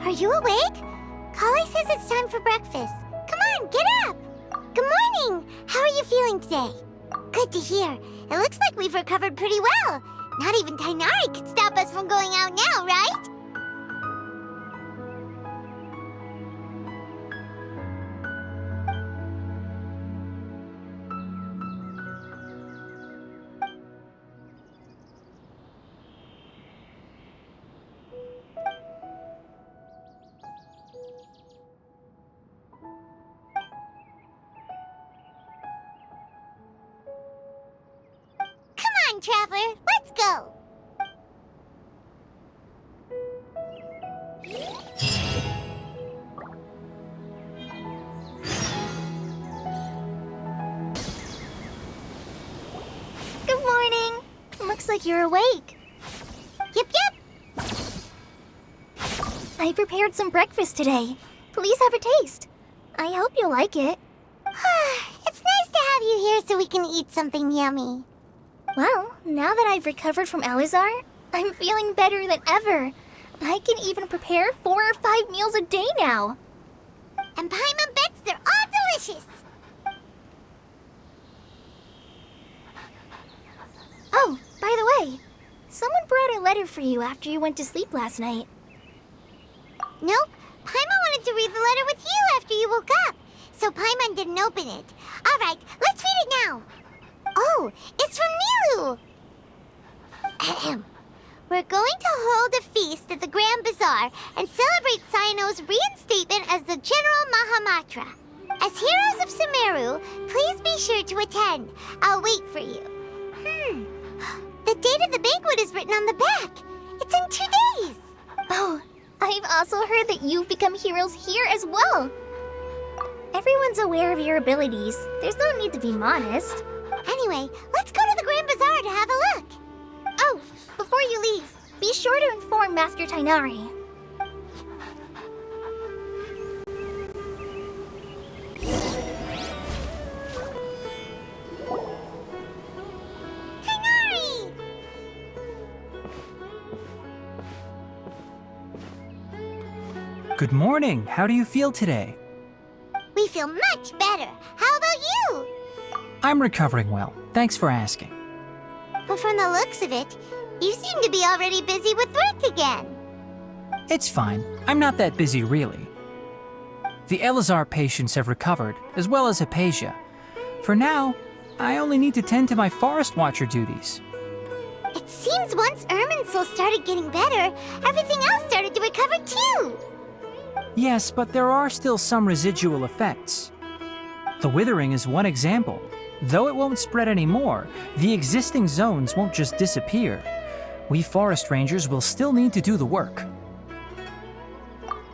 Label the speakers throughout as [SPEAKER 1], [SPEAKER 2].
[SPEAKER 1] Are you awake? Kale says it's time for breakfast. Come on, get up! Good morning! How are you feeling today? Good to hear. It looks like we've recovered pretty well. Not even Tainari could stop us from going out now, right? Traveler, let's go! Good morning! Looks like you're awake. Yep. I prepared some breakfast today. Please have a taste. I hope you'll like it. It's nice to have you here so we can eat something yummy. Well, now that I've recovered from Alizar, I'm feeling better than ever. I can even prepare 4 or 5 meals a day now. And Paimon bets they're all delicious. Oh, by the way, someone brought a letter for you after you went to sleep last night. Nope, Paimon wanted to read the letter with you after you woke up, so Paimon didn't open it. All right, let's read it now. Oh, it's from Nilu! Ahem. We're going to hold a feast at the Grand Bazaar and celebrate Sino's reinstatement as the General Mahamatra. As heroes of Sumeru, please be sure to attend. I'll wait for you. The date of the banquet is written on the back. It's in 2 days. Oh, I've also heard that you've become heroes here as well. Everyone's aware of your abilities. There's no need to be modest. Anyway, let's go to the Grand Bazaar to have a look. Oh, before you leave, be sure to inform Master Tainari. Tainari!
[SPEAKER 2] Good morning. How do you feel today?
[SPEAKER 1] We feel much better. How about you?
[SPEAKER 2] I'm recovering well. Thanks for asking.
[SPEAKER 1] But from the looks of it, you seem to be already busy with work again.
[SPEAKER 2] It's fine. I'm not that busy, really. The Elazar patients have recovered, as well as Hypatia. For now, I only need to tend to my Forest Watcher duties.
[SPEAKER 1] It seems once Irminsul started getting better, everything else started to recover too.
[SPEAKER 2] Yes, but there are still some residual effects. The withering is one example. Though it won't spread anymore, the existing zones won't just disappear. We forest rangers will still need to do the work.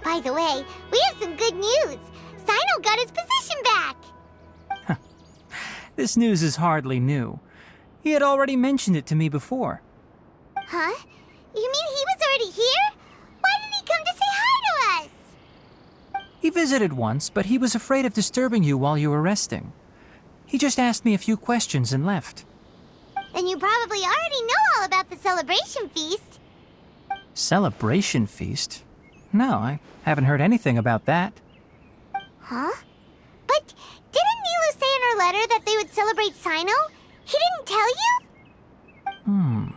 [SPEAKER 1] By the way, we have some good news. Sino got his position back.
[SPEAKER 2] This news is hardly new. He had already mentioned it to me before.
[SPEAKER 1] Huh? You mean he was already here? Why didn't he come to say hi to us?
[SPEAKER 2] He visited once, but he was afraid of disturbing you while you were resting. He just asked me a few questions and left.
[SPEAKER 1] Then you probably already know all about the celebration feast.
[SPEAKER 2] Celebration feast? No, I haven't heard anything about that.
[SPEAKER 1] Huh? But didn't Nilu say in her letter that they would celebrate Sino? He didn't tell you?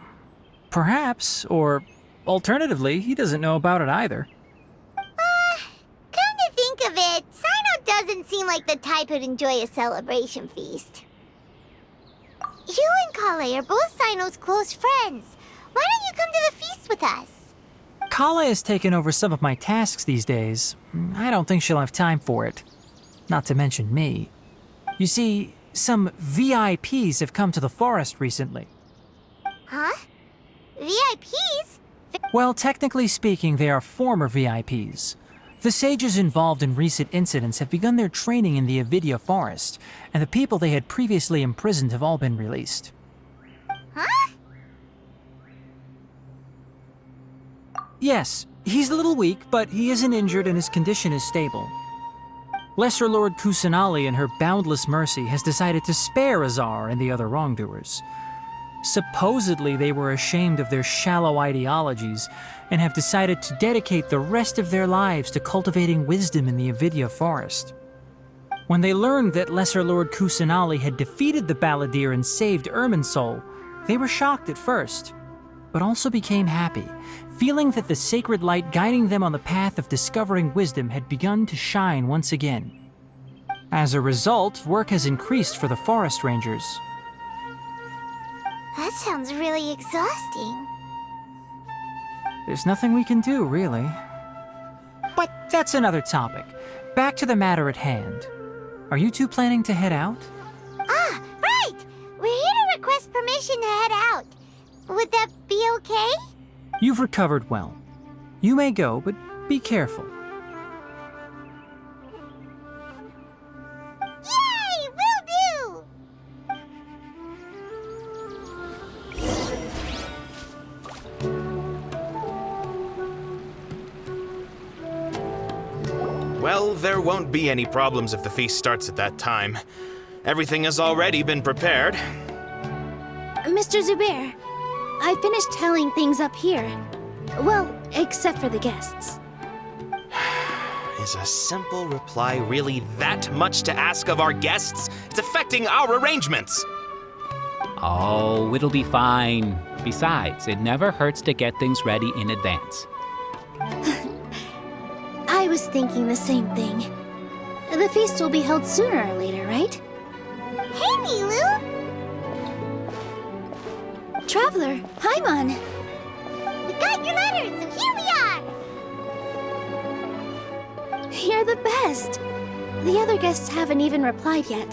[SPEAKER 2] Perhaps, or alternatively, he doesn't know about it either.
[SPEAKER 1] Come to think of it, Sino doesn't seem like the type who'd enjoy a celebration feast. You and Kale are both Sino's close friends. Why don't you come to the feast with us?
[SPEAKER 2] Kale has taken over some of my tasks these days. I don't think she'll have time for it. Not to mention me. You see, some VIPs have come to the forest recently.
[SPEAKER 1] Huh? VIPs?
[SPEAKER 2] Well, technically speaking, they are former VIPs. The sages involved in recent incidents have begun their training in the Avidya forest, and the people they had previously imprisoned have all been released.
[SPEAKER 1] Huh?
[SPEAKER 2] Yes, he's a little weak, but he isn't injured and his condition is stable. Lesser Lord Kusanali, in her boundless mercy, has decided to spare Azar and the other wrongdoers. Supposedly, they were ashamed of their shallow ideologies and have decided to dedicate the rest of their lives to cultivating wisdom in the Avidya forest. When they learned that Lesser Lord Kusanali had defeated the Balladeer and saved Irminsul, they were shocked at first, but also became happy, feeling that the sacred light guiding them on the path of discovering wisdom had begun to shine once again. As a result, work has increased for the forest rangers.
[SPEAKER 1] That sounds really exhausting.
[SPEAKER 2] There's nothing we can do, really. But that's another topic. Back to the matter at hand. Are you two planning to head out?
[SPEAKER 1] Ah, right! We're here to request permission to head out. Would that be okay?
[SPEAKER 2] You've recovered well. You may go, but be careful.
[SPEAKER 1] Yay! Will do!
[SPEAKER 3] Well, there won't be any problems if the feast starts at that time. Everything has already been prepared.
[SPEAKER 1] Mr. Zubair, I finished telling things up here. Well, except for the guests.
[SPEAKER 3] Is a simple reply really that much to ask of our guests? It's affecting our arrangements.
[SPEAKER 4] Oh, it'll be fine. Besides, it never hurts to get things ready in advance.
[SPEAKER 1] I was thinking the same thing. The feast will be held sooner or later, right? Hey, Nilu! Traveler, Paimon! We got your letters, so here we are! You're the best! The other guests haven't even replied yet.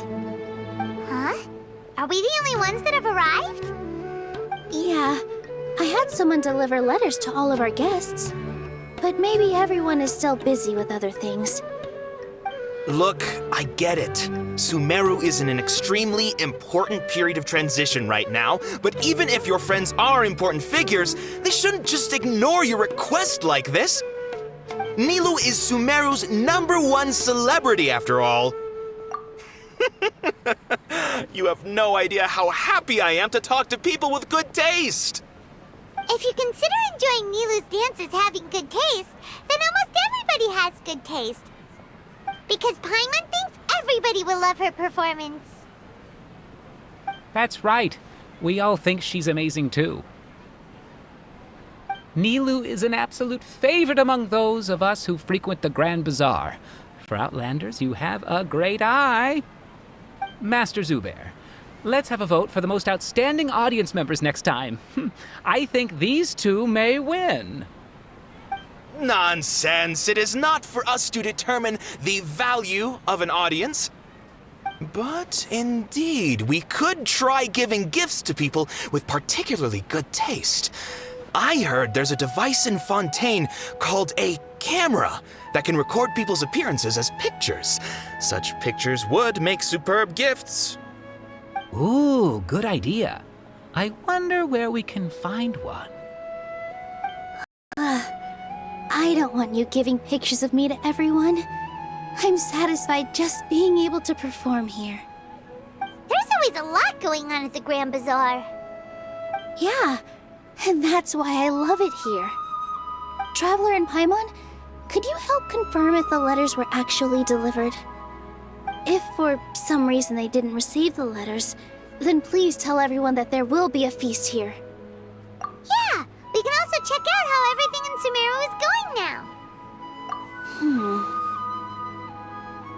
[SPEAKER 1] Huh? Are we the only ones that have arrived? Yeah. I had someone deliver letters to all of our guests. But maybe everyone is still busy with other things.
[SPEAKER 3] Look, I get it. Sumeru is in an extremely important period of transition right now, but even if your friends are important figures, they shouldn't just ignore your request like this. Nilu is Sumeru's #1 celebrity, after all. You have no idea how happy I am to talk to people with good taste.
[SPEAKER 1] If you consider enjoying Nilu's dances having good taste, then almost everybody has good taste. Because Paimon thinks everybody will love her performance.
[SPEAKER 4] That's right. We all think she's amazing too. Nilu is an absolute favorite among those of us who frequent the Grand Bazaar. For Outlanders, you have a great eye. Master Zubair, let's have a vote for the most outstanding audience members next time. I think these two may win.
[SPEAKER 3] Nonsense! It is not for us to determine the value of an audience. But indeed, we could try giving gifts to people with particularly good taste. I heard there's a device in Fontaine called a camera that can record people's appearances as pictures. Such pictures would make superb gifts.
[SPEAKER 4] Ooh, good idea. I wonder where we can find one.
[SPEAKER 1] I don't want you giving pictures of me to everyone. I'm satisfied just being able to perform here. There's always a lot going on at the Grand Bazaar. Yeah, and that's why I love it here. Traveler and Paimon, could you help confirm if the letters were actually delivered? If for some reason they didn't receive the letters, then please tell everyone that there will be a feast here. Yeah, we can also check out how everything in Sumeru is going now.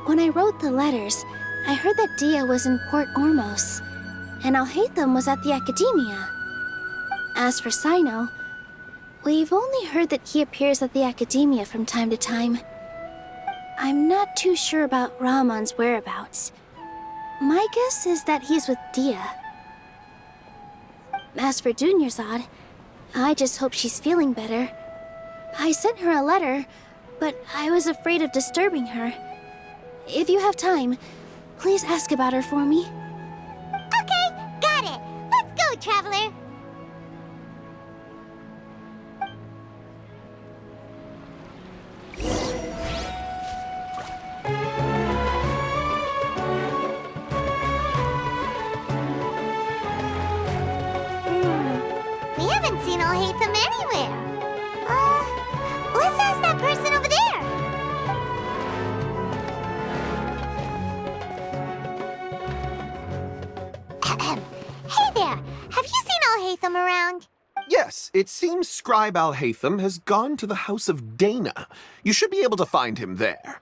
[SPEAKER 1] When I wrote the letters, I heard that Dia was in Port Ormos, and Alhaitham was at the Academia. As for Sino, we've only heard that he appears at the Academia from time to time. I'm not too sure about Rahman's whereabouts. My guess is that he's with Dia. As for Dunyarzad, I just hope she's feeling better. I sent her a letter, but I was afraid of disturbing her. If you have time, please ask about her for me. Okay, got it. Let's go, Traveler. seen Alhaitham anywhere. Let's ask that person over there. Hey there, have you seen Alhaitham around?
[SPEAKER 5] Yes, it seems Scribe Alhaitham has gone to the House of Dana. You should be able to find him there.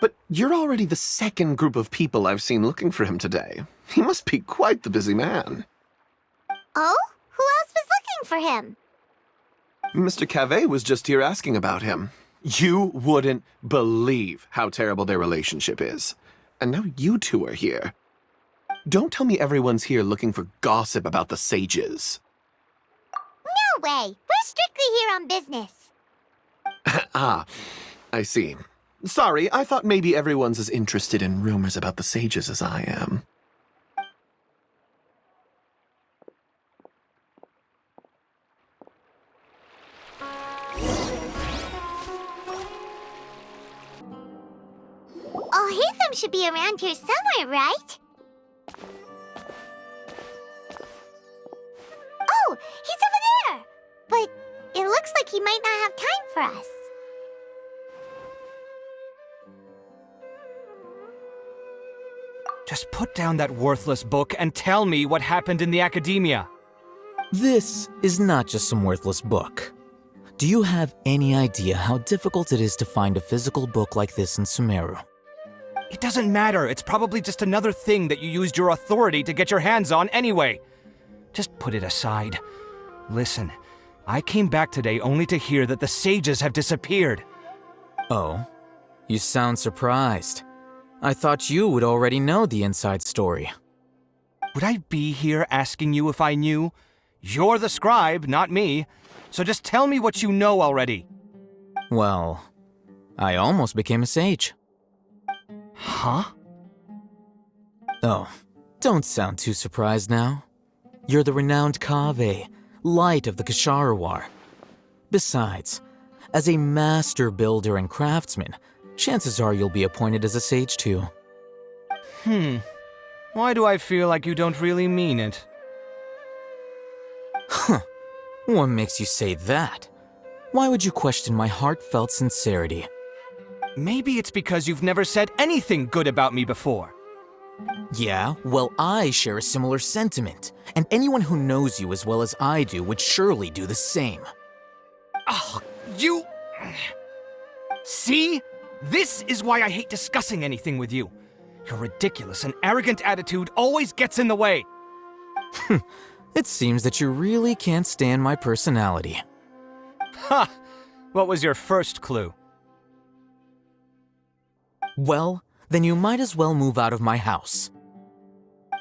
[SPEAKER 5] But you're already the second group of people I've seen looking for him today. He must be quite the busy man.
[SPEAKER 1] Oh? Who else was looking for him?
[SPEAKER 5] Mr. Cave was just here asking about him. You wouldn't believe how terrible their relationship is. And now you two are here. Don't tell me everyone's here looking for gossip about the sages.
[SPEAKER 1] No way! We're strictly here on business.
[SPEAKER 5] Ah, I see. Sorry, I thought maybe everyone's as interested in rumors about the sages as I am.
[SPEAKER 1] Alhaitham should be around here somewhere, right? Oh, he's over there! But it looks like he might not have time for us.
[SPEAKER 6] Just put down that worthless book and tell me what happened in the academia.
[SPEAKER 7] This is not just some worthless book. Do you have any idea how difficult it is to find a physical book like this in Sumeru?
[SPEAKER 6] It doesn't matter. It's probably just another thing that you used your authority to get your hands on anyway. Just put it aside. Listen, I came back today only to hear that the sages have disappeared.
[SPEAKER 7] Oh, you sound surprised. I thought you would already know the inside story.
[SPEAKER 6] Would I be here asking you if I knew? You're the scribe, not me. So just tell me what you know already.
[SPEAKER 7] Well, I almost became a sage.
[SPEAKER 6] Huh?
[SPEAKER 7] Oh, don't sound too surprised now. You're the renowned Kaveh, light of the Ksharawar. Besides, as a master builder and craftsman, chances are you'll be appointed as a sage too.
[SPEAKER 6] Why do I feel like you don't really mean it?
[SPEAKER 7] Huh. What makes you say that? Why would you question my heartfelt sincerity?
[SPEAKER 6] Maybe it's because you've never said anything good about me before.
[SPEAKER 7] Yeah, well, I share a similar sentiment, and anyone who knows you as well as I do would surely do the same.
[SPEAKER 6] Oh, you... See? This is why I hate discussing anything with you. Your ridiculous and arrogant attitude always gets in the way.
[SPEAKER 7] It seems that you really can't stand my personality.
[SPEAKER 6] Ha! What was your first clue?
[SPEAKER 7] Well, then you might as well move out of my house.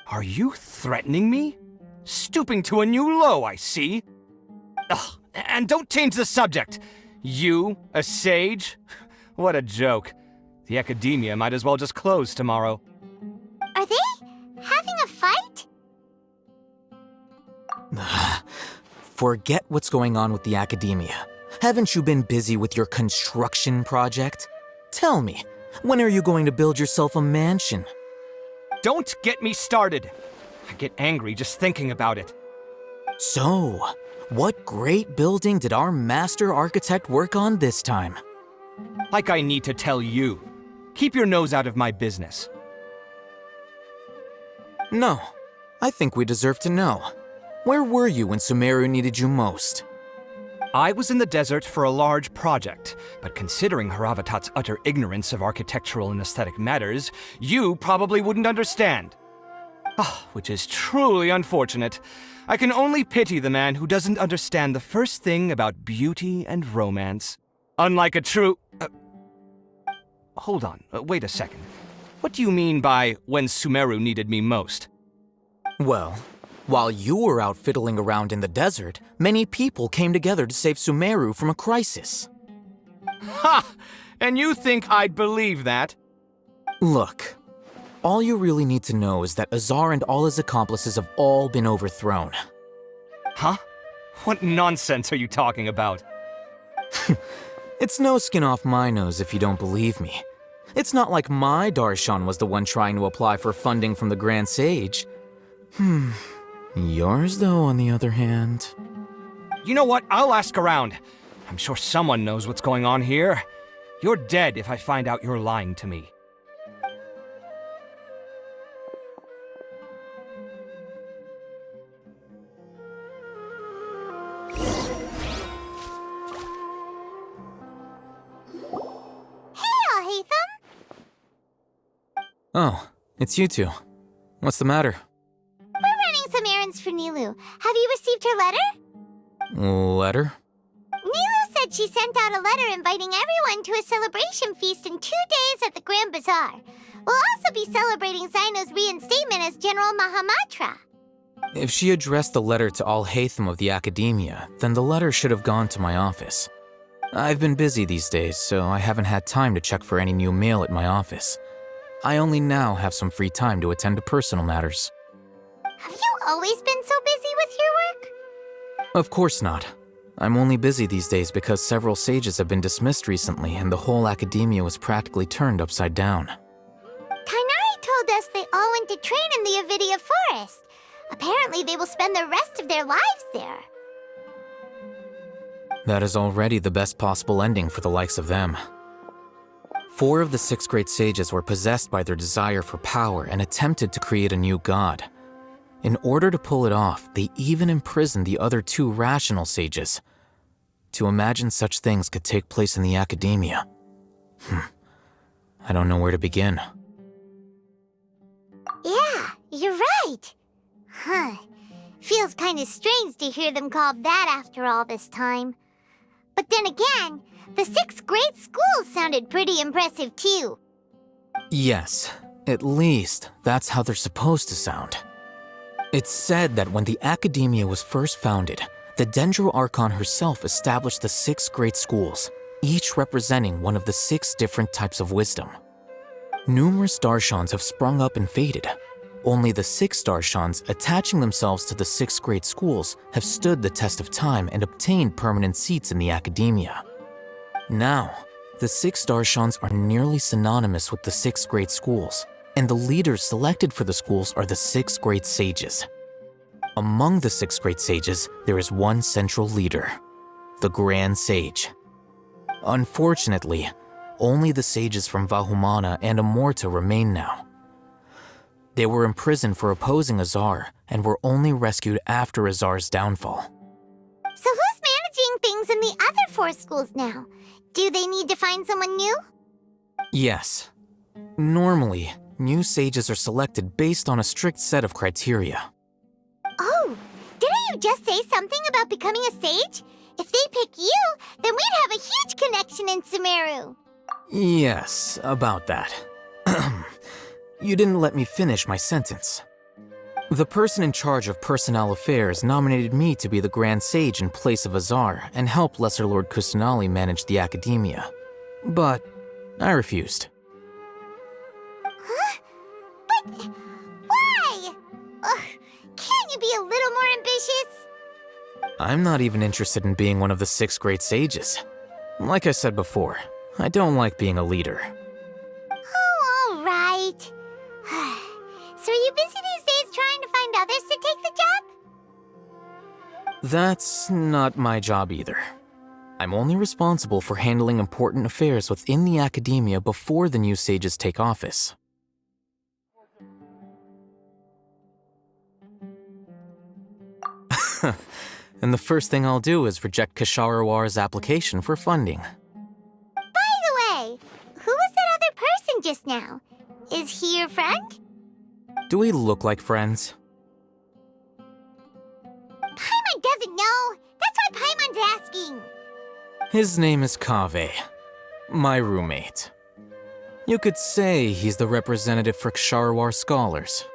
[SPEAKER 6] Are you threatening me? Stooping to a new low, I see. Ugh, and don't change the subject. You, a sage? What a joke. The academia might as well just close tomorrow.
[SPEAKER 1] Are they having a fight?
[SPEAKER 7] Forget what's going on with the academia. Haven't you been busy with your construction project? Tell me, when are you going to build yourself a mansion?
[SPEAKER 6] Don't get me started. I get angry just thinking about it.
[SPEAKER 7] So, what great building did our master architect work on this time?
[SPEAKER 6] Like I need to tell you. Keep your nose out of my business.
[SPEAKER 7] No, I think we deserve to know. Where were you when Sumeru needed you most?
[SPEAKER 6] I was in the desert for a large project, but considering Haravatat's utter ignorance of architectural and aesthetic matters, you probably wouldn't understand. Which is truly unfortunate. I can only pity the man who doesn't understand the first thing about beauty and romance. Unlike a true... Hold on, wait a second. What do you mean by when Sumeru needed me most?
[SPEAKER 7] Well, while you were out fiddling around in the desert, many people came together to save Sumeru from a crisis.
[SPEAKER 6] Ha! And you think I'd believe that?
[SPEAKER 7] Look, all you really need to know is that Azar and all his accomplices have all been overthrown.
[SPEAKER 6] Huh? What nonsense are you talking about?
[SPEAKER 7] It's no skin off my nose if you don't believe me. It's not like my Darshan was the one trying to apply for funding from the Grand Sage. Yours, though, on the other hand.
[SPEAKER 6] You know what? I'll ask around. I'm sure someone knows what's going on here. You're dead if I find out you're lying to me.
[SPEAKER 7] Oh, it's you two. What's the matter?
[SPEAKER 1] We're running some errands for Nilu. Have you received her letter?
[SPEAKER 7] Letter?
[SPEAKER 1] Nilu said she sent out a letter inviting everyone to a celebration feast in 2 days at the Grand Bazaar. We'll also be celebrating Zino's reinstatement as General Mahamatra.
[SPEAKER 7] If she addressed the letter to all Haytham of the Academia, then the letter should have gone to my office. I've been busy these days, so I haven't had time to check for any new mail at my office. I only now have some free time to attend to personal matters.
[SPEAKER 1] Have you always been so busy with your work?
[SPEAKER 7] Of course not. I'm only busy these days because several sages have been dismissed recently and the whole academia was practically turned upside down.
[SPEAKER 1] Kainari told us they all went to train in the Avidia Forest. Apparently they will spend the rest of their lives there.
[SPEAKER 7] That is already the best possible ending for the likes of them. 4 of the 6 great sages were possessed by their desire for power and attempted to create a new god. In order to pull it off, they even imprisoned the other 2 rational sages. To imagine such things could take place in the academia. I don't know where to begin.
[SPEAKER 1] Yeah, you're right. Feels kind of strange to hear them called that after all this time. But then again, the 6 great schools sounded pretty impressive too.
[SPEAKER 7] Yes, at least that's how they're supposed to sound. It's said that when the academia was first founded, the Dendro Archon herself established the 6 great schools, each representing one of the 6 different types of wisdom. Numerous Darshans have sprung up and faded. Only the 6 Darshans attaching themselves to the 6 great schools have stood the test of time and obtained permanent seats in the academia. Now, the 6 Darshans are nearly synonymous with the 6 great schools, and the leaders selected for the schools are the 6 great sages. Among the 6 great sages, there is one central leader, the Grand Sage. Unfortunately, only the sages from Vahumana and Amorta remain now. They were imprisoned for opposing Azar and were only rescued after Azar's downfall.
[SPEAKER 1] So who's managing things in the other 4 schools now? Do they need to find someone new?
[SPEAKER 7] Yes. Normally, new sages are selected based on a strict set of criteria.
[SPEAKER 1] Oh, didn't you just say something about becoming a sage? If they pick you, then we'd have a huge connection in Sumeru.
[SPEAKER 7] Yes, about that. You didn't let me finish my sentence. The person in charge of personnel affairs nominated me to be the Grand Sage in place of Azar and help Lesser Lord Kusanali manage the academia. But I refused.
[SPEAKER 1] Huh? But why? Can't you be a little more ambitious?
[SPEAKER 7] I'm not even interested in being one of the 6 great sages. Like I said before, I don't like being a leader.
[SPEAKER 1] Oh, all right. So are you busy these days trying to find others to take the job?
[SPEAKER 7] That's not my job either. I'm only responsible for handling important affairs within the academia before the new sages take office. And the first thing I'll do is reject Kasharawar's application for funding.
[SPEAKER 1] By the way, who was that other person just now? Is he your friend?
[SPEAKER 7] Do we look like friends?
[SPEAKER 1] Paimon doesn't know. That's why Paimon's asking.
[SPEAKER 7] His name is Kaveh, my roommate. You could say he's the representative for Ksharawar scholars.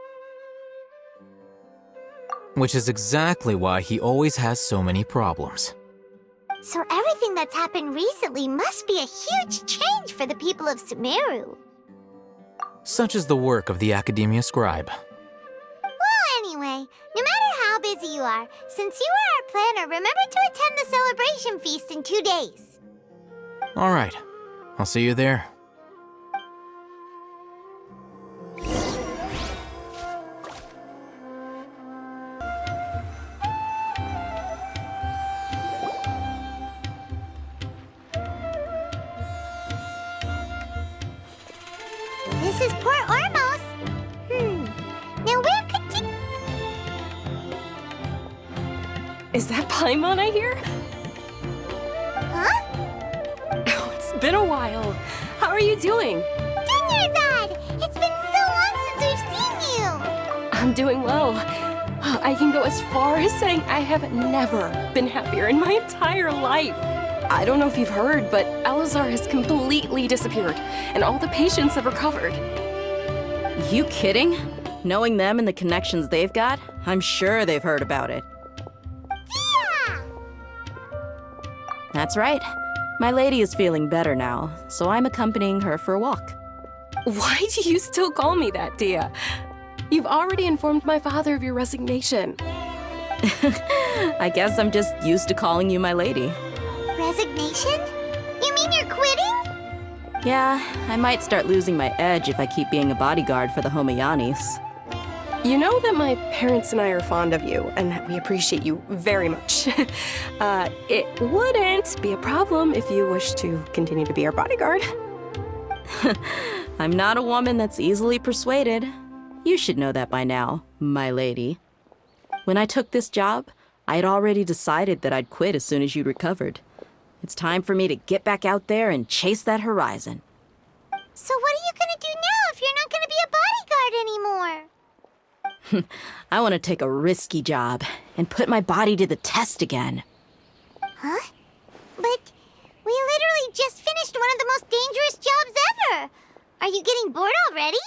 [SPEAKER 7] Which is exactly why he always has so many problems.
[SPEAKER 1] So everything that's happened recently must be a huge change for the people of Sumeru.
[SPEAKER 7] Such is the work of the Academia Scribe.
[SPEAKER 1] Well, anyway, no matter how busy you are, since you are our planner, remember to attend the celebration feast in 2 days.
[SPEAKER 7] All right, I'll see you there.
[SPEAKER 1] This is Port Ormos. Now where could
[SPEAKER 8] Is that Paimon I hear?
[SPEAKER 1] Huh?
[SPEAKER 8] Oh, it's been a while. How are you doing?
[SPEAKER 1] Dinnerzad! It's been so long since we've seen you!
[SPEAKER 8] I'm doing well. I can go as far as saying I have never been happier in my entire life. I don't know if you've heard, but Elazar has completely disappeared, and all the patients have recovered.
[SPEAKER 9] You kidding? Knowing them and the connections they've got, I'm sure they've heard about it.
[SPEAKER 1] Yeah!
[SPEAKER 9] That's right. My lady is feeling better now, so I'm accompanying her for a walk.
[SPEAKER 8] Why do you still call me that, Dia? You've already informed my father of your resignation.
[SPEAKER 9] I guess I'm just used to calling you my lady.
[SPEAKER 1] Resignation? You mean you're quitting?
[SPEAKER 9] Yeah, I might start losing my edge if I keep being a bodyguard for the Homayanis.
[SPEAKER 8] You know that my parents and I are fond of you, and that we appreciate you very much. It wouldn't be a problem if you wish to continue to be our bodyguard.
[SPEAKER 9] I'm not a woman that's easily persuaded. You should know that by now, my lady. When I took this job, I had already decided that I'd quit as soon as you recovered. It's time for me to get back out there and chase that horizon.
[SPEAKER 1] So what are you gonna do now if you're not gonna be a bodyguard anymore?
[SPEAKER 9] I want to take a risky job and put my body to the test again.
[SPEAKER 1] Huh? But we literally just finished one of the most dangerous jobs ever! Are you getting bored already?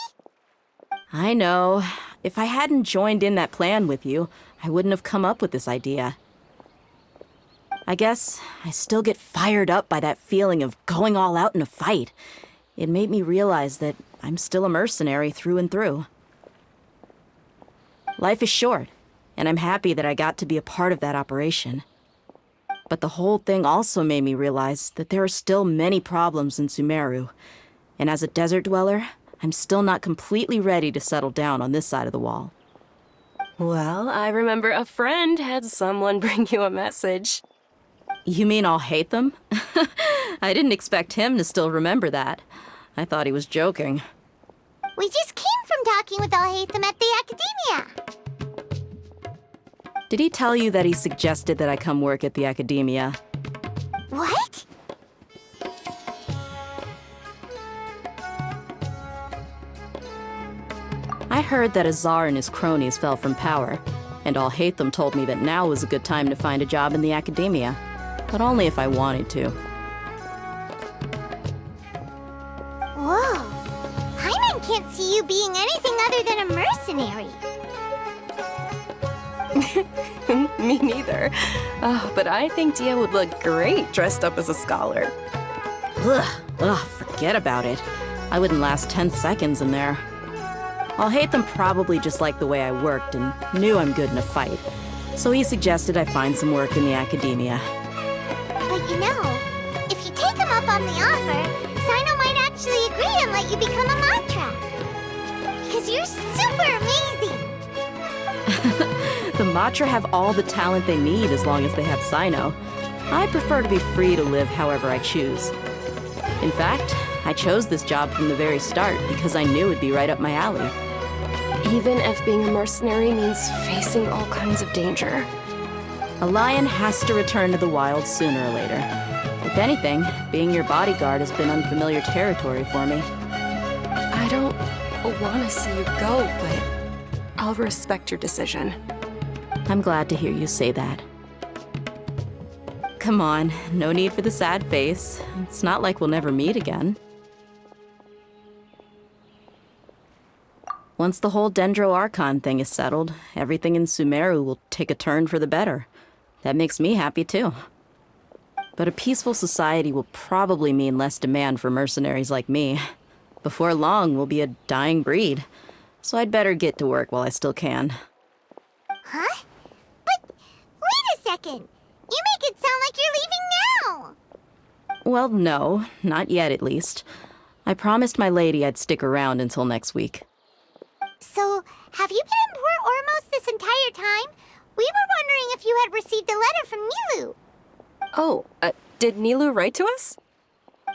[SPEAKER 9] I know. If I hadn't joined in that plan with you, I wouldn't have come up with this idea. I guess I still get fired up by that feeling of going all out in a fight. It made me realize that I'm still a mercenary through and through. Life is short, and I'm happy that I got to be a part of that operation. But the whole thing also made me realize that there are still many problems in Sumeru, and as a desert dweller, I'm still not completely ready to settle down on this side of the wall.
[SPEAKER 8] Well, I remember a friend had someone bring you a message.
[SPEAKER 9] You mean I'll hate them? I didn't expect him to still remember that. I thought he was joking.
[SPEAKER 1] We just came from talking with Alhaitham at the Academia.
[SPEAKER 9] Did he tell you that he suggested that I come work at the Academia?
[SPEAKER 1] What?
[SPEAKER 9] I heard that Azar and his cronies fell from power, and Alhaitham told me that now was a good time to find a job in the Academia, but only if I wanted to.
[SPEAKER 1] Whoa. Paimon can't see you being anything other than a mercenary.
[SPEAKER 8] Me neither. Oh, but I think Dia would look great dressed up as a scholar.
[SPEAKER 9] Ugh, forget about it. I wouldn't last 10 seconds in there. Alhaitham probably just liked the way I worked and knew I'm good in a fight, so he suggested I find some work in the Academia.
[SPEAKER 1] But you know, if you take him up on the offer, Sino might actually agree and let you become a mantra. Because you're super amazing!
[SPEAKER 9] The Matra have all the talent they need as long as they have Sino. I prefer to be free to live however I choose. In fact, I chose this job from the very start because I knew it'd be right up my alley.
[SPEAKER 8] Even if being a mercenary means facing all kinds of danger.
[SPEAKER 9] A lion has to return to the wild sooner or later. If anything, being your bodyguard has been unfamiliar territory for me.
[SPEAKER 8] I don't want to see you go, but I'll respect your decision.
[SPEAKER 9] I'm glad to hear you say that. Come on, no need for the sad face. It's not like we'll never meet again. Once the whole Dendro Archon thing is settled, everything in Sumeru will take a turn for the better. That makes me happy too. But a peaceful society will probably mean less demand for mercenaries like me. Before long, we'll be a dying breed. So I'd better get to work while I still can.
[SPEAKER 1] Huh? But wait a second! You make it sound like you're leaving now!
[SPEAKER 9] Well, no, not yet at least. I promised my lady I'd stick around until next week.
[SPEAKER 1] So, have you been in Port Ormos this entire time? We were wondering if you had received a letter from Nilu.
[SPEAKER 8] Oh, did Nilu write to us?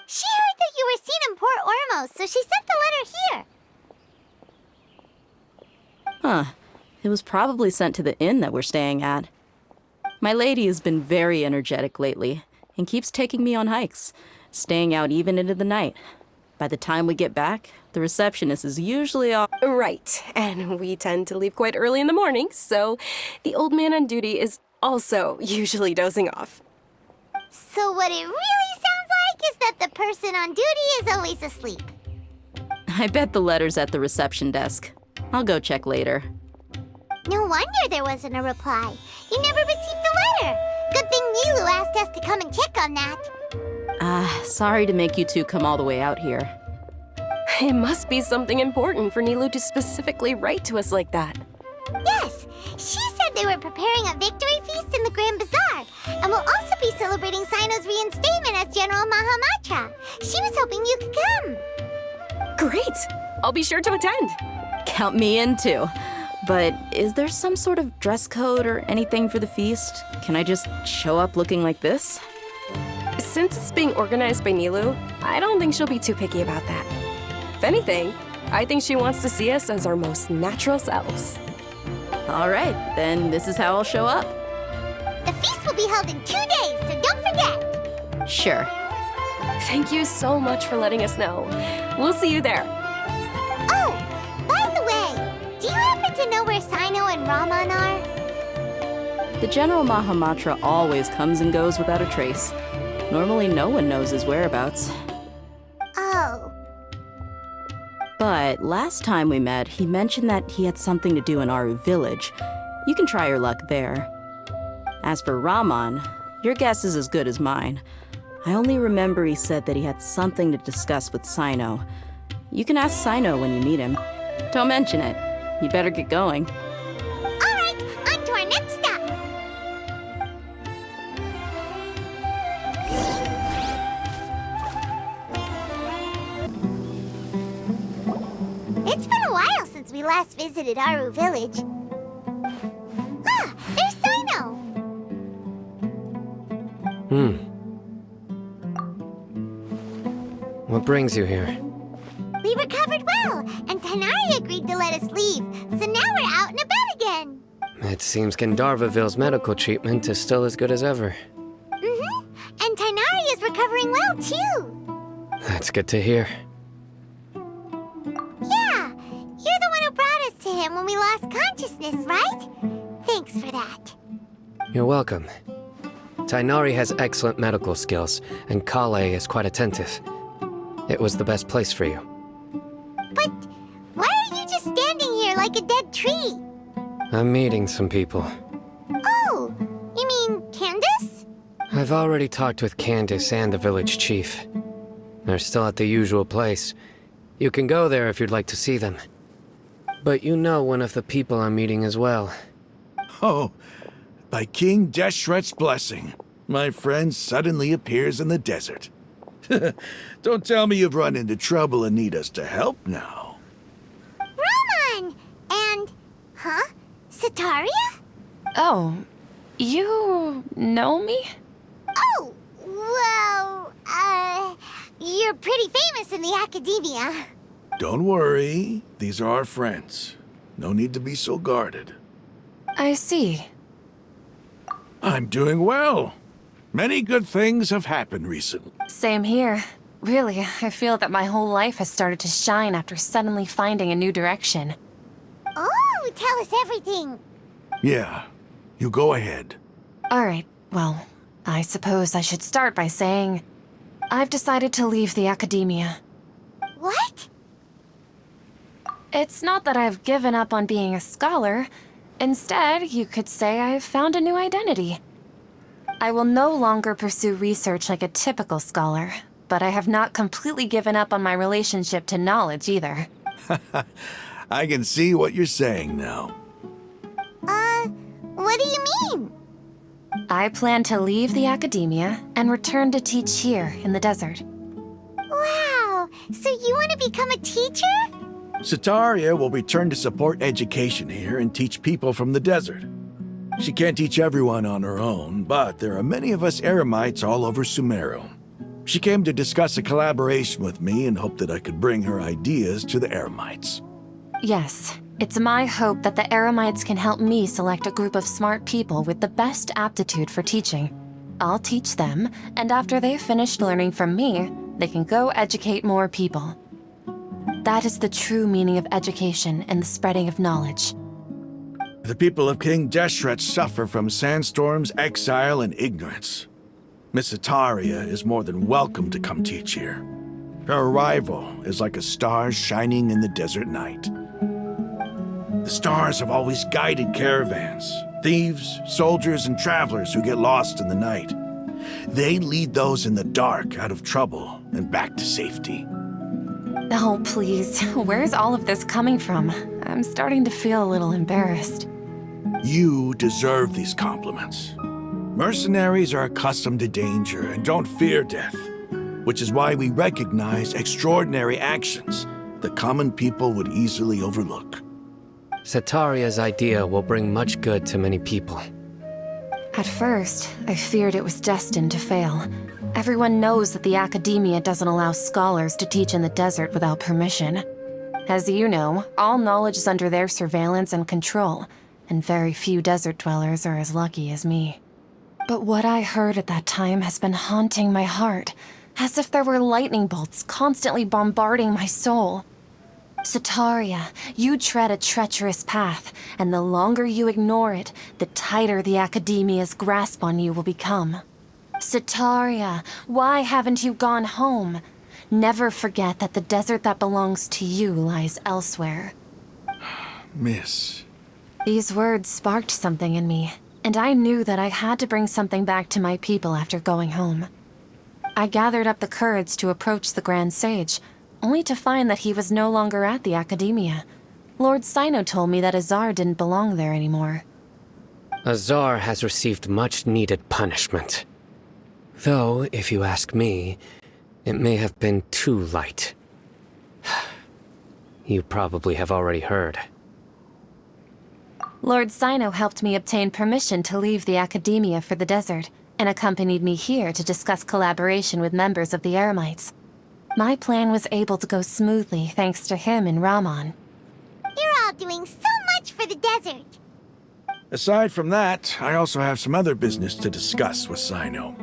[SPEAKER 1] She heard that you were seen in Port Ormos, so she sent the letter here.
[SPEAKER 9] Huh. It was probably sent to the inn that we're staying at. My lady has been very energetic lately and keeps taking me on hikes, staying out even into the night. By the time we get back, the receptionist is usually off.
[SPEAKER 8] Right, and we tend to leave quite early in the morning, so the old man on duty is also usually dozing off.
[SPEAKER 1] So what it really sounds like is that the person on duty is always asleep.
[SPEAKER 9] I bet the letter's at the reception desk. I'll go check later.
[SPEAKER 1] No wonder there wasn't a reply. You never received the letter. Good thing Nilu asked us to come and check on that.
[SPEAKER 9] Sorry to make you two come all the way out here.
[SPEAKER 8] It must be something important for Nilu to specifically write to us like that.
[SPEAKER 1] Yes, she said they were preparing a victory feast in the Grand Bazaar, and will also be celebrating Sino's reinstatement as General Mahamatra. She was hoping you could come.
[SPEAKER 8] Great! I'll be sure to attend.
[SPEAKER 9] Count me in too. But is there some sort of dress code or anything for the feast? Can I just show up looking like this?
[SPEAKER 8] Since it's being organized by Nilu, I don't think she'll be too picky about that. If anything, I think she wants to see us as our most natural selves.
[SPEAKER 9] All right, then this is how I'll show up.
[SPEAKER 1] The feast will be held in 2 days, so don't forget.
[SPEAKER 9] Sure.
[SPEAKER 8] Thank you so much for letting us know. We'll see you there.
[SPEAKER 1] Oh, by the way, do you happen to know where Sino and Raman are?
[SPEAKER 9] The General Mahamatra always comes and goes without a trace. Normally no one knows his whereabouts.
[SPEAKER 1] Oh.
[SPEAKER 9] But last time we met, he mentioned that he had something to do in Aru village. You can try your luck there. As for Raman, your guess is as good as mine. I only remember he said that he had something to discuss with Sino. You can ask Sino when you meet him. Don't mention it. You better get going.
[SPEAKER 1] All right, on to our next stop. It's been a while since we last visited Aru village. Ah, there's Sino.
[SPEAKER 10] What brings you here?
[SPEAKER 1] We recovered well, and Tanari agreed to let us leave, so now we're out and about again.
[SPEAKER 10] It seems Gandharvaville's medical treatment is still as good as ever.
[SPEAKER 1] Mm-hmm, and Tanari is recovering well, too.
[SPEAKER 10] That's good to hear.
[SPEAKER 1] Yeah, you're the one who brought us to him when we lost consciousness, right? Thanks for that.
[SPEAKER 10] You're welcome. Tainari has excellent medical skills, and Kale is quite attentive. It was the best place for you.
[SPEAKER 1] But why are you just standing here like a dead tree?
[SPEAKER 10] I'm meeting some people.
[SPEAKER 1] Oh, you mean Candace?
[SPEAKER 10] I've already talked with Candace and the village chief. They're still at the usual place. You can go there if you'd like to see them. But you know one of the people I'm meeting as well.
[SPEAKER 11] Oh, by King Deshret's blessing, my friend suddenly appears in the desert. Don't tell me you've run into trouble and need us to help now.
[SPEAKER 1] Raman! And, Sataria?
[SPEAKER 8] Oh, you know me?
[SPEAKER 1] Oh, well, you're pretty famous in the academia.
[SPEAKER 11] Don't worry, these are our friends. No need to be so guarded.
[SPEAKER 8] I see.
[SPEAKER 11] I'm doing well. Many good things have happened recently.
[SPEAKER 12] Same here. Really, I feel that my whole life has started to shine after suddenly finding a new direction.
[SPEAKER 1] Oh, tell us everything.
[SPEAKER 11] Yeah, you go ahead.
[SPEAKER 12] Alright, well, I suppose I should start by saying I've decided to leave the academia.
[SPEAKER 1] What?
[SPEAKER 12] It's not that I've given up on being a scholar. Instead, you could say I've found a new identity. I will no longer pursue research like a typical scholar, but I have not completely given up on my relationship to knowledge either.
[SPEAKER 11] I can see what you're saying now.
[SPEAKER 1] What do you mean?
[SPEAKER 12] I plan to leave the academia and return to teach here in the desert.
[SPEAKER 1] Wow, so you want to become a teacher?
[SPEAKER 11] Sataria will return to support education here and teach people from the desert. She can't teach everyone on her own, but there are many of us eremites all over Sumeru. She came to discuss a collaboration with me and hoped that I could bring her ideas to the eremites.
[SPEAKER 12] Yes, It's my hope that the Eremites can help me select a group of smart people with the best aptitude for teaching. I'll teach them, and after they've finished learning from me, they can go educate more people. That is the true meaning of education and the spreading of knowledge.
[SPEAKER 11] The people of King Deshret suffer from sandstorms, exile, and ignorance. Miss Itaria is more than welcome to come teach here. Her arrival is like a star shining in the desert night. The stars have always guided caravans, thieves, soldiers, and travelers who get lost in the night. They lead those in the dark out of trouble and back to safety.
[SPEAKER 12] Oh, please. Where's all of this coming from? I'm starting to feel a little embarrassed.
[SPEAKER 11] You deserve these compliments. Mercenaries are accustomed to danger and don't fear death, which is why we recognize extraordinary actions that common people would easily overlook.
[SPEAKER 10] Setaria's idea will bring much good to many people.
[SPEAKER 12] At first, I feared it was destined to fail. Everyone knows that the academia doesn't allow scholars to teach in the desert without permission. As you know, all knowledge is under their surveillance and control, and very few desert dwellers are as lucky as me. But what I heard at that time has been haunting my heart, as if there were lightning bolts constantly bombarding my soul. Setaria, you tread a treacherous path, and the longer you ignore it, the tighter the academia's grasp on you will become. Setaria, why haven't you gone home? Never forget that the desert that belongs to you lies elsewhere.
[SPEAKER 11] Miss.
[SPEAKER 12] These words sparked something in me, and I knew that I had to bring something back to my people after going home. I gathered up the courage to approach the Grand Sage, only to find that he was no longer at the Academia. Lord Sino told me that Azar didn't belong there anymore.
[SPEAKER 10] Azar has received much-needed punishment. Though, if you ask me, it may have been too light. You probably have already heard.
[SPEAKER 12] Lord Sino helped me obtain permission to leave the Academia for the desert, and accompanied me here to discuss collaboration with members of the Eremites. My plan was able to go smoothly thanks to him and Rahman.
[SPEAKER 1] You're all doing so much for the desert.
[SPEAKER 11] Aside from that, I also have some other business to discuss with Sino.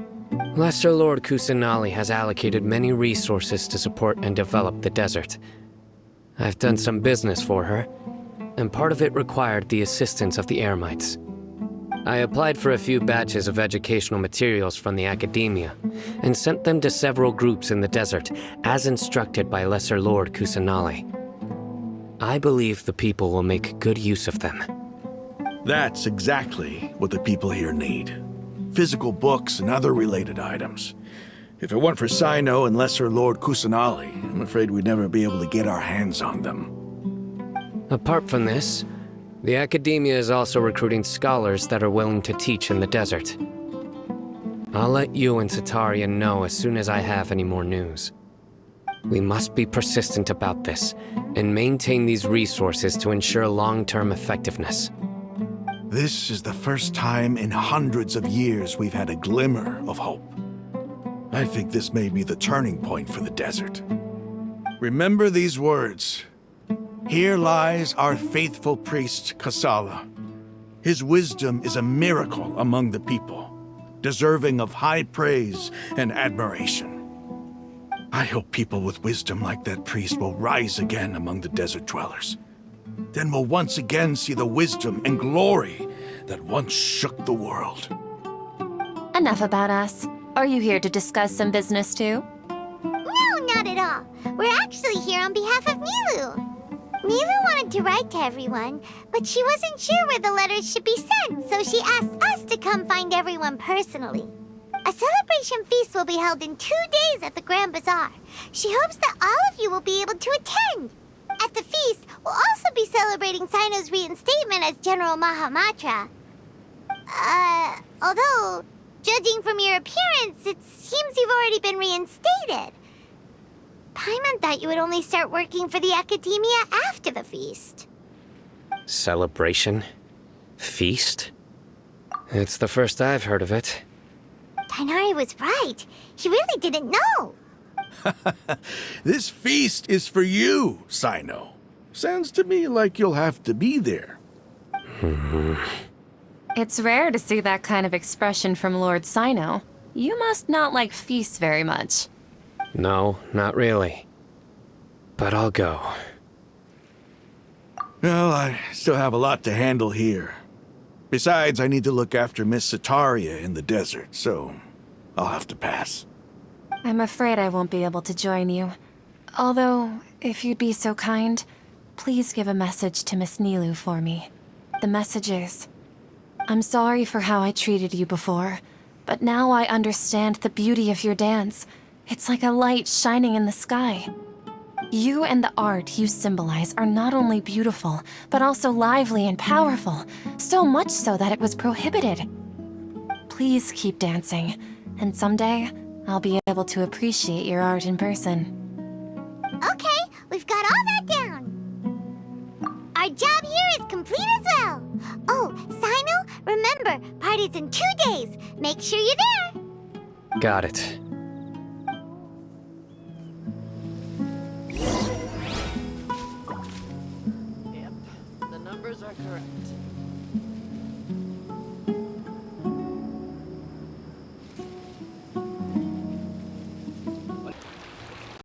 [SPEAKER 10] Lesser Lord Kusanali has allocated many resources to support and develop the desert. I've done some business for her, and part of it required the assistance of the Eremites. I applied for a few batches of educational materials from the Academia, and sent them to several groups in the desert, as instructed by Lesser Lord Kusanali. I believe the people will make good use of them.
[SPEAKER 11] That's exactly what the people here need. Physical books and other related items. If it weren't for Sino and Lesser Lord Kusanali, I'm afraid we'd never be able to get our hands on them.
[SPEAKER 10] Apart from this, the Academia is also recruiting scholars that are willing to teach in the desert. I'll let you and Setaria know as soon as I have any more news. We must be persistent about this, and maintain these resources to ensure long-term effectiveness.
[SPEAKER 11] This is the first time in hundreds of years we've had a glimmer of hope. I think this may be the turning point for the desert. Remember these words. Here lies our faithful priest, Kasala. His wisdom is a miracle among the people, deserving of high praise and admiration. I hope people with wisdom like that priest will rise again among the desert dwellers. Then we'll once again see the wisdom and glory that once shook the world.
[SPEAKER 12] Enough about us. Are you here to discuss some business too?
[SPEAKER 1] No, not at all. We're actually here on behalf of Milu. Milu wanted to write to everyone, but she wasn't sure where the letters should be sent, so she asked us to come find everyone personally. A celebration feast will be held in 2 days at the Grand Bazaar. She hopes that all of you will be able to attend. At the feast, we'll also be celebrating Sino's reinstatement as General Mahamatra. Although, judging from your appearance, it seems you've already been reinstated. Paimon thought you would only start working for the Academia after the feast.
[SPEAKER 10] Celebration? Feast? It's the first I've heard of it.
[SPEAKER 1] Tainari was right. He really didn't know.
[SPEAKER 11] This feast is for you, Sino. Sounds to me like you'll have to be there.
[SPEAKER 12] It's rare to see that kind of expression from Lord Sino. You must not like feasts very much.
[SPEAKER 10] No, not really. But I'll go.
[SPEAKER 11] Well, I still have a lot to handle here. Besides, I need to look after Miss Sataria in the desert, so I'll have to pass.
[SPEAKER 12] I'm afraid I won't be able to join you. Although, if you'd be so kind, please give a message to Miss Nilu for me. The message is, I'm sorry for how I treated you before, but now I understand the beauty of your dance. It's like a light shining in the sky. You and the art you symbolize are not only beautiful, but also lively and powerful, so much so that it was prohibited. Please keep dancing, and someday I'll be able to appreciate your art in person.
[SPEAKER 1] Okay, we've got all that down. Our job here is complete as well. Oh, Sino, remember, party's in 2 days. Make sure you're there.
[SPEAKER 10] Got it.
[SPEAKER 13] Yep, the numbers are correct.